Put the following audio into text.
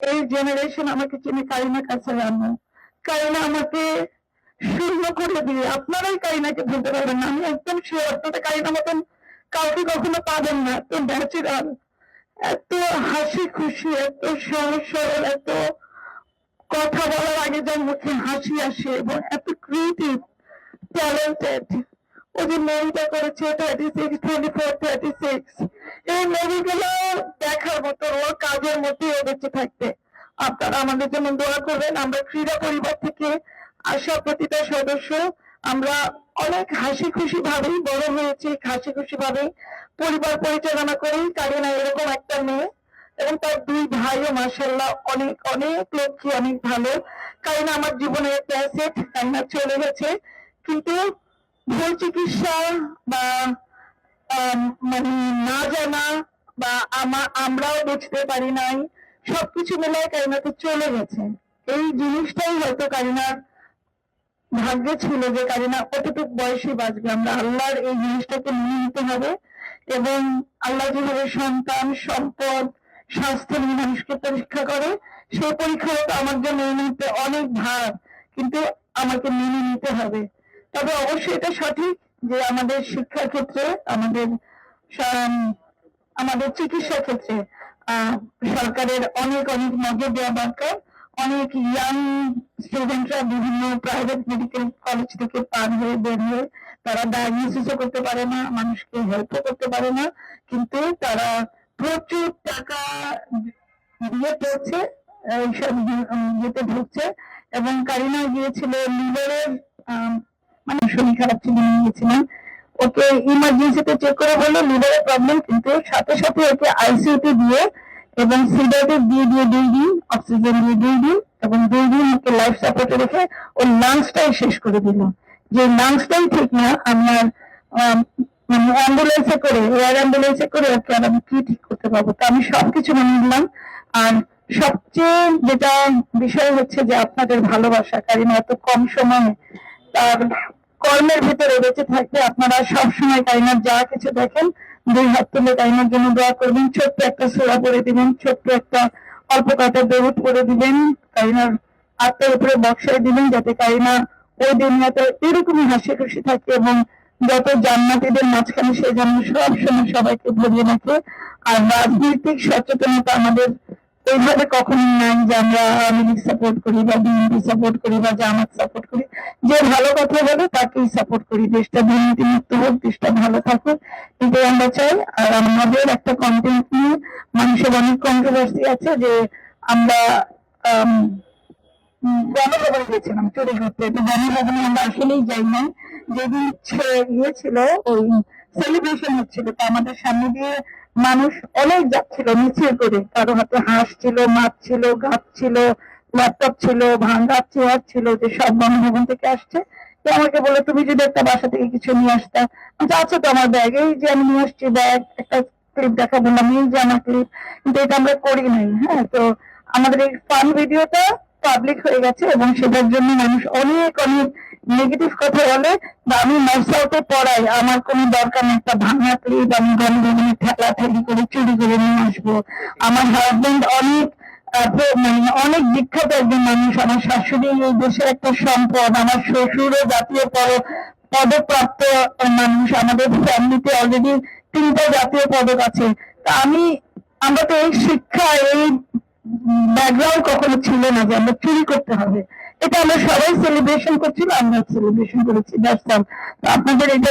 এই জেনারেশন আমাকে চিনি কারিনা কাসার আম্মু। কারিনা আমাকে শূন্য করে দিয়ে আপনারাই কারিনাকে বলতে পারবেন না। আমি একদম শিওর আপনারা কারিনা মতন কাউকে কখনো পাবেন না। এত ন্যাচারাল, এত হাসি খুশি, এত সহজ সরল, এত কথা বলার আগে যার মুখে হাসি আসে এবং এত ক্রিয়েটিভ, ট্যালেন্টেড। ও যে মুভিটা করেছে 36, এই মুভিগুলো দেখার মতো, ওর কাজের মধ্যে ও বেঁচে থাকতে। আপনারা আমাদের জন্য দোয়া করবেন। আমরা ক্রীড়া পরিবার থেকে আসা প্রতিটা সদস্য আমরা অনেক হাসি খুশি ভাবেই বড় হয়েছি, হাসি খুশি ভাবেই পরিবার পরিচালনা করি। কারিনা এরকম একটা মেয়ে এবং তার দুই ভাইও মাশাআল্লাহ অনেক অনেক লক্ষ্মী, অনেক ভালো। কারিনা আমার জীবনের একটা অ্যাসেট। কারিনা চলে গেছে, কিন্তু ভুল চিকিৎসা বা মানে না জানা বা আমরাও বুঝতে পারি নাই, সবকিছু মিলে কারিনা তো চলে গেছে। এই জিনিসটাই হয়তো কারিনার ভাগ্যে ছিল যে কারিনা কতটুকু বয়সে বাঁচবে। আমরা আল্লাহর এই জিনিসটাকে মেনে নিতে হবে এবং আল্লাহ যেভাবে সন্তান, সম্পদ, স্বাস্থ্য নিয়ে মানুষকে পরীক্ষা করে, সেই পরীক্ষাটা আমার জন্য মেনে নিতে অনেক ভার, কিন্তু আমাকে মেনে নিতে হবে। তবে অবশ্যই এটা সঠিক যে আমাদের শিক্ষা ক্ষেত্রে, আমাদের চিকিৎসা ক্ষেত্রে সরকারের অনেক অনেক নজর দেওয়া দরকার। অনেক ইয়াং স্টুডেন্টরা বিভিন্ন প্রাইভেট মেডিকেল কলেজ থেকে পার হয়ে বের হয়ে তারা ডায়াগনোসিসও করতে পারে না, মানুষকে হেল্পও করতে পারে না, কিন্তু তারা প্রচুর টাকা দিয়ে পড়ছে, এইসব ইয়েতে ঢুকছে। এবং কারিনা গিয়েছিল লিভারের, মানে শরীর খারাপ ছিল, নিয়ে গিয়েছিলেন ওকে ইমার্জেন্সিতে চেক করে বললো লিভারের প্রবলেম, কিন্তু সাথে সাথে ওকে আইসিইউতে দিয়ে এবং সিডারেট দিয়ে 2 দিন, অক্সিজেন দিয়ে 2 দিন এবং 2 দিন ওকে লাইফ সাপোর্টে রেখে ওর লাংসটাই শেষ করে দিল। যে লাংসটাই ঠিক না, আমার মানে অ্যাম্বুলেন্সে করে, এয়ার অ্যাম্বুলেন্সে করে ওকে আর আমি কি ঠিক করতে পারবো। তো আমি সবকিছু মেনে নিলাম। আর সবচেয়ে যেটা বিষয় হচ্ছে যে আপনাদের ভালোবাসা। কারিনা এত কম সময়ে তার কর্মের ভিতরে বেঁচে থাকবে। আপনারা সবসময় কারিনার যা কিছু দেখেন 2 হাত তুলে কারিনার জন্য দোয়া করবেন। ছোট্ট একটা সূরা পড়ে দিবেন, ছোট্ট একটা অল্প কয়টা দরুদ পড়ে দিবেন, কারিনার আত্মার উপরে বক্সায় দিবেন, যাতে কারিনা ওই দুনিয়াতে এরকমই হাসি খুশি থাকে এবং যত জান্নাতীদের মাঝখানে সে যেন সবসময় সবাইকে ভরিয়ে রাখে। আর রাজনৈতিক সচেতনতা আমাদের এইভাবে কখনো নাই যে আমরা আওয়ামী লীগ সাপোর্ট করি বা বিএনপি সাপোর্ট করি বা জামাত সাপোর্ট করি। যে ভালো কথা বলে তাকেই সাপোর্ট করি। দেশটা দুর্নীতি মুক্ত হোক, দেশটা ভালো থাকুক, এটাই আমরা চাই। আর আমাদের একটা কন্টেন্ট নিয়ে মানুষের অনেক কন্ট্রোভার্সি আছে যে আমরা গণভবনে গেছিলাম চুরি করতে। তো গণভবনে আমরা আসলেই যাই না। যেদিন ইয়ে ছিল, ওই সেলিব্রেশন হচ্ছিল, তো আমাদের সামনে দিয়ে মানুষ অনেক যাচ্ছিল মিছিল করে, কারো হাতে হাঁস ছিল, মাছ ছিল, গাছ ছিল, ল্যাপটপ ছিল, ভাঙ্গা চেয়ার ছিল, যে সব গণভবন থেকে আসছে। তো আমাকে বলে তুমি যদি একটা বাসা থেকে কিছু নিয়ে আসতা। আচ্ছা তো আমার ব্যাগ, এই যে আমি নিয়ে আসছি ব্যাগ, একটা ক্লিপ দেখা বললাম, এই যে আমার ক্লিপ, কিন্তু এটা আমরা করি নাই। হ্যাঁ, তো আমাদের এই ফান ভিডিওটা পাবলিক হয়ে গেছে এবং সেটার জন্য মানুষ অনেক অনেক নেগেটিভ কথা বলে। বা আমি মার্সাউতে পড়াই, আমার কোনো দরকার নেই একটা ভাঙা ক্লিপ আমি গণভবনে ঠেলাঠেলি করে চুরি করে নিয়ে আসবো। আমার হাজবেন্ড অনেক মানে অনেক বিখ্যাত একজন মানুষ, আমার শাশুড়ি এই দেশের একটা সম্পদ, আমার শ্বশুরও জাতীয় পদকপ্রাপ্ত মানুষ, আমাদের ফ্যামিলিতে অলরেডি 3টা জাতীয় পদক আছে। তা আমরা তো এই শিক্ষা, এই ব্যাকগ্রাউন্ড কখনো ছিল না যে আমরা চুরি করতে হবে। এটা আমরা সবাই সেলিব্রেশন করছিল, আমরা সেলিব্রেশন করেছি। আপনাদের এটা